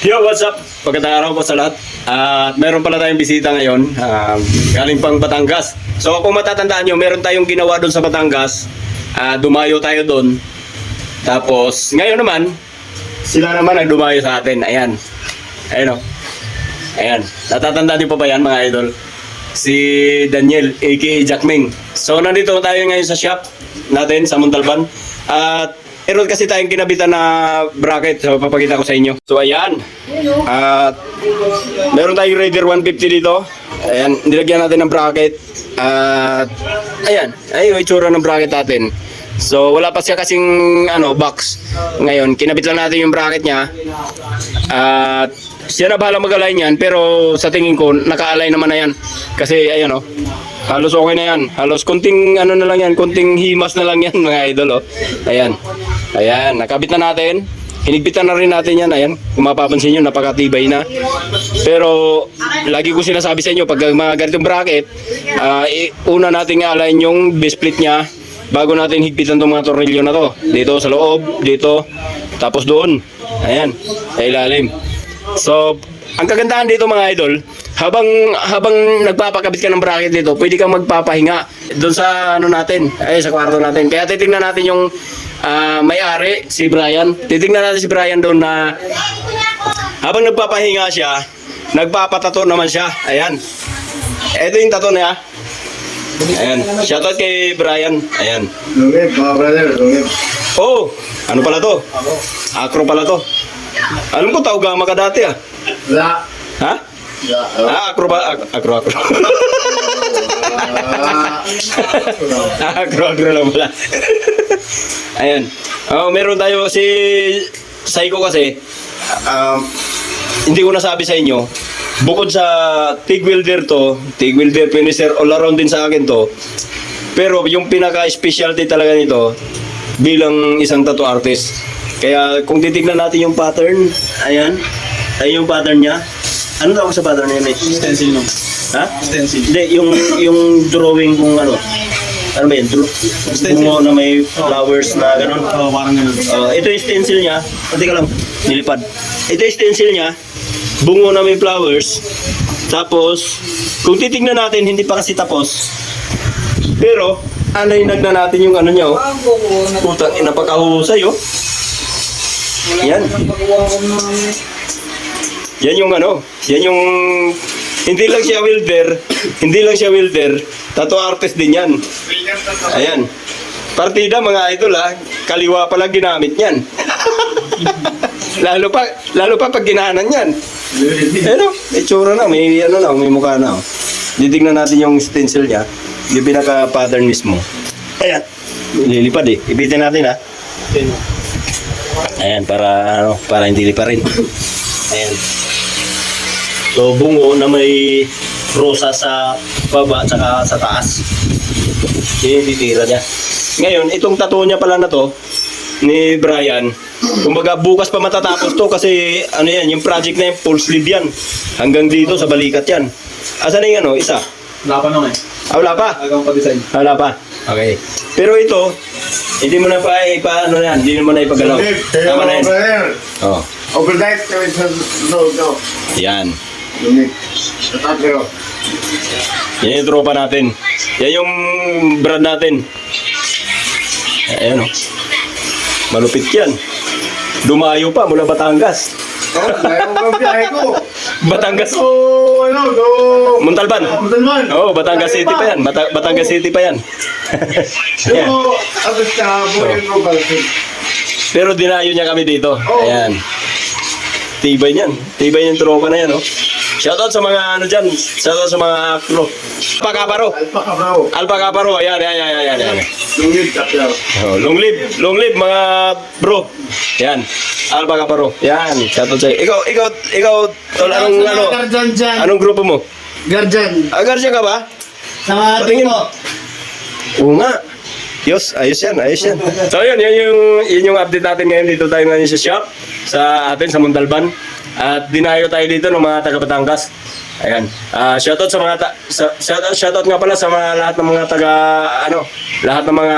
Yo, what's up? Pagkatang araw po sa lahat. At meron pala tayong bisita ngayon. Galing pang Batangas. So kung matatandaan nyo, meron tayong ginawa doon sa Batangas. Dumayo tayo doon. Tapos ngayon naman, sila naman ang dumayo sa atin. Ayan. Ayan o. Ayan. Natatandaan nyo pa ba yan mga idol? Si Daniel, aka Jack Ming. So nandito tayo ngayon sa shop natin sa Montalban. At meron kasi tayong kinabitan na bracket. So papakita ko sa inyo. So ayan. At meron tayong Raider 150 dito. Ayan, nilagyan natin ng bracket. At ayan, ay yung itsura ng bracket natin. So wala pa siya kasing box. Ngayon, kinabit lang natin yung bracket niya. At siya na bahala mag-align yan, pero sa tingin ko naka-align naman na yan. Kasi ayan halos okay na yan. Halos konting na lang yan, konting himas na lang yan mga idol Ayan. Ayan, nakabit na natin. Hinigpitan na rin natin yan. Ayan, kung mapapansin nyo, napakatibay na. Pero lagi ko sinasabi sa inyo, pag mga ganitong bracket, una nating align yung base plate nya bago natin higpitan itong mga tornilyo na to. Dito sa loob, dito, tapos doon. Ayan, sa ilalim. So, ang kagandahan dito mga idol, habang nagpapakabit ka ng bracket dito, pwede kang magpapahinga doon sa natin, sa kwarto natin. Kaya titingnan natin yung may-ari, si Brian. Titingnan natin si Brian doon na habang nagpapahinga siya, nagpapatato naman siya. Ayan. Ito yung tato niya. Ayan. Shoutout kay Brian. Ayan. Lungib, mga brother, lungib. Oh, ano pala to? Acro pala to. Alam ko, Taugama ka dati La. Ha? Acro ba? Acro. Acro lang pala. Ayan. Meron tayo si Psycho kasi. Hindi ko nasabi sa inyo. Bukod sa TIG welder to, TIG welder finisher, all around din sa akin to. Pero yung pinaka-specialty talaga nito, bilang isang tattoo artist. Kaya kung titignan natin yung pattern, ayan. Ayan yung pattern niya. Ano tawag sa pattern niya, mate? Stencil no? Ha? Stencil. Hindi, yung drawing kung ano. Ano ba yun? Bungo na may flowers na gano'n. Oo, parang ganun. Ito yung stencil niya. Teka lang, nilipad. Ito yung stencil niya. Bungo na may flowers. Tapos, kung titignan natin, hindi pa kasi tapos. Pero, alaynag na natin yung ano niya, Putang ina, pagkahusay, Yan. Yan yung yan yung hindi lang siya welder, tattoo artist din yan. Ayan. Partida mga idol kaliwa pala ginamit yan. lalo pa pag ginahanan yan. Itsura na, may may mukha na. Titignan natin yung stencil niya, yung pinaka-pattern mismo. Ayan. Lilipad Ibitin natin Ayan, para hindi liparin. Ayan. So, bungo na may rosa sa baba at saka sa taas. Yan yung titira niya. Ngayon, itong tattoo niya pala na to, ni Brian, kumbaga bukas pa matatapos to kasi yung project na yung full sleeve yan. Hanggang dito sa balikat yan. Asan na yung isa? Wala pa naman Wala pa? Agaw pa design. Wala pa? Okay. Pero ito, hindi mo na hindi mo na ipagalaw. Lungib, Tama na yan. brother. Oh. Overnight kami sa no. Yan. Lungib. Tatlo. Yan yung tropa natin. Yan yung brand natin. Ayan Malupit yan. Dumayo pa mula Batangas. Ayaw ko biyahe ko. Batangas. Montalban. Montalban. Batangas City pa yan. Batangas City pa yan. Yan. Pero dinayo niya kami dito. Ayan. Tibay niyan. Tibay yung tropa na yan Shoutout sa mga dyan. Shoutout sa mga Acro. Alpha Caparo. Ayan. Lungib, tatlo. Long live mga bro. Yan. Alpha Caparo. Yan. Shoutout sa'yo. Ikaw, tol, anong grupo mo? Guardian. Guardian ka ba? Sa Patingin. Oo nga. Ayos yan. So yun yung update natin ngayon. Dito tayo ngayon sa shop sa Montalban. At dinayo tayo dito ng mga taga Batangas. Ayan. Shoutout sa mga shoutout nga pala sa mga lahat ng mga taga lahat ng mga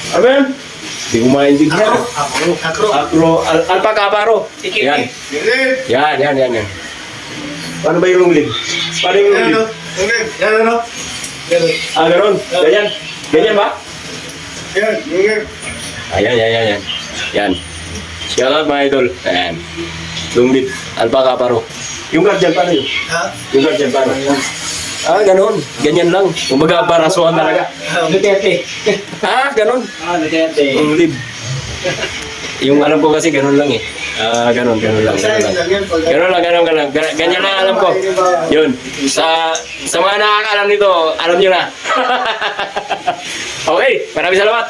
ano yan? Hindi ko maintindihan. Akro. Alpaca aparo. Yan. Lilip. Yan. Paano ba yung lid? Paano yung Yan lid? ano? Lilip. Yan ano? Ganun. Ganon. Ganyan. Ganyan ba? Yan. Lilip. Yan. Yan. Shout out mga idol. Ayan. Lumit. Alpaca aparo. Yung guardian paano yun? Ha? Yung guardian paano? Ganon. Ganyan lang. Kumbaga parasuhan talaga. Duterte. Ganon. Duterte. Yung lid. Yung alam ko kasi ganon lang eh. Ganon lang. Ganyan lang alam ko. Yun. Sa mga nakakaalam nito, alam nyo na. Okay, maraming salamat.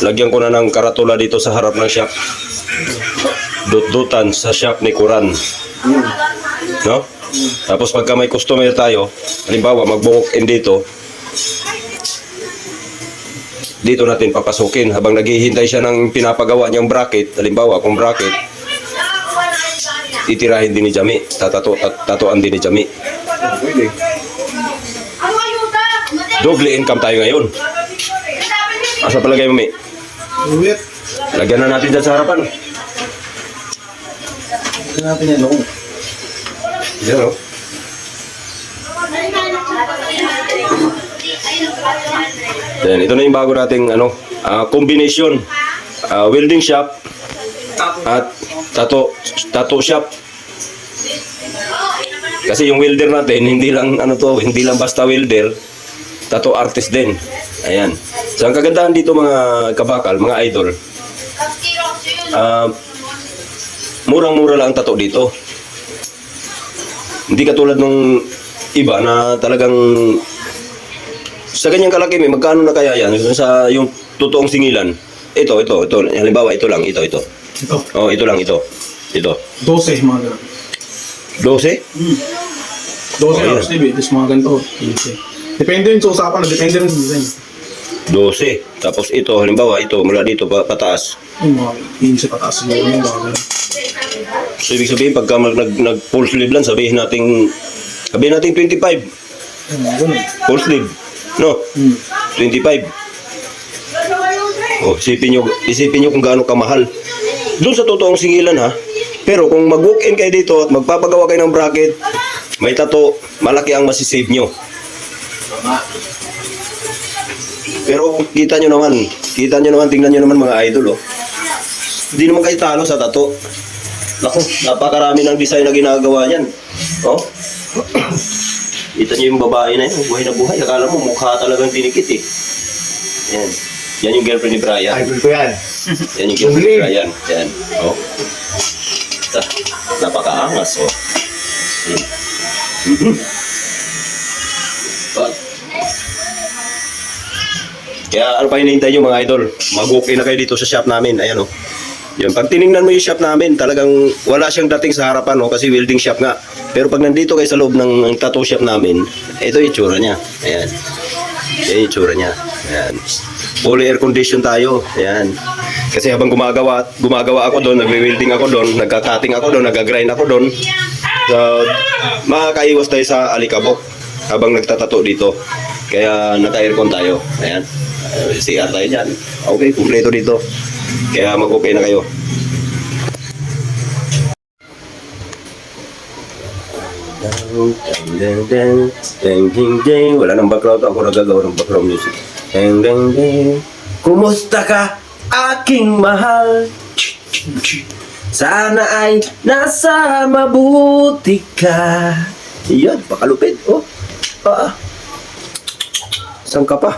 Lagyan ko na ng karatula dito sa harap ng shop. Dut-dutan sa shop ni Kuran. No? Tapos pagka may customer tayo, halimbawa mag-walk in dito, dito natin papasukin habang naghihintay siya ng pinapagawa niyang bracket. Halimbawa kung bracket, titirahin din ni Jami, tatuan din ni Jami. Pwede. Double income tayo ngayon. Asa palagay mo, Mi? Uwit. Lagyan na natin dyan sa harapan. Ito natin yan, no? Yan, oh. Yan, ito na yung bago nating combination. Welding shop at tattoo shop. Kasi yung welder natin, hindi lang basta welder, tattoo artist din. Ayan. So ang kagandahan dito mga kabakal, mga idol, murang-mura lang ang tattoo dito. Hindi katulad nung iba na talagang sa ganyang kalaki, may magkano na kaya yan sa yung totoong singilan. Ito. Halimbawa, ito lang, ito. Ito. Oh, ito lang, ito. 12, mga ganun. 12? 12 Oh, hours, diba? Tapos mga ganito. 15. Depende yun sa usapan, depende rin sa design. 12. Tapos ito, halimbawa, ito, mula dito pataas. Yung mga 15 pataas siguro yung mga ganun. So, ibig sabihin, pagka nag-full sleeve lang, sabihin natin 25. Yung mga ganun. Full sleeve. No? 25. Oh, isipin nyo kung gaano kamahal. Doon sa totoong singilan ha. Pero kung mag-walk-in kayo dito at magpapagawa kayo ng bracket, may tattoo, malaki ang masisave nyo. Pero kita nyo naman, tingnan nyo naman mga idol, oh. Hindi naman kayo talo sa tattoo. Naku, napakarami ng design na ginagawa yan. Oh. Kita nyo yung babae na yun, buhay na buhay. Akala mo, mukha talagang tinikit eh. Yan. Yan yung girlfriend ni Brian. Idol ko yan. Yan yung girlfriend ni Brian. Yan. Oh. Napakaangas, oh. Kaya ano pa hinihintay nyo mga idol? Mag-walk-in na kayo dito sa shop namin. Ayan, oh. Yun. Pag tinignan mo yung shop namin, talagang wala siyang dating sa harapan, oh, kasi welding shop nga. Pero pag nandito kayo sa loob ng tattoo shop namin, ito yung itsura niya. Ayan. Yan yung itsura niya. Ayan. Fully air condition tayo. Ayan. Kasi habang gumagawa ako doon, nagwe-welding ako doon, nagka-cutting ako doon, nagka-grind ako doon. So, makakaiwas tayo sa alikabok habang nagtatato dito. Kaya naka-aircon tayo. Ayan. CR tayo dyan. Okay, kumpleto dito. Kaya mag-okay na kayo. Wala nang background. Ako nagagawa ng background music. Kumusta ka, aking mahal? Sana ay nasa mabuti ka. Iyan, pakalupit. Oh. Saan ka pa?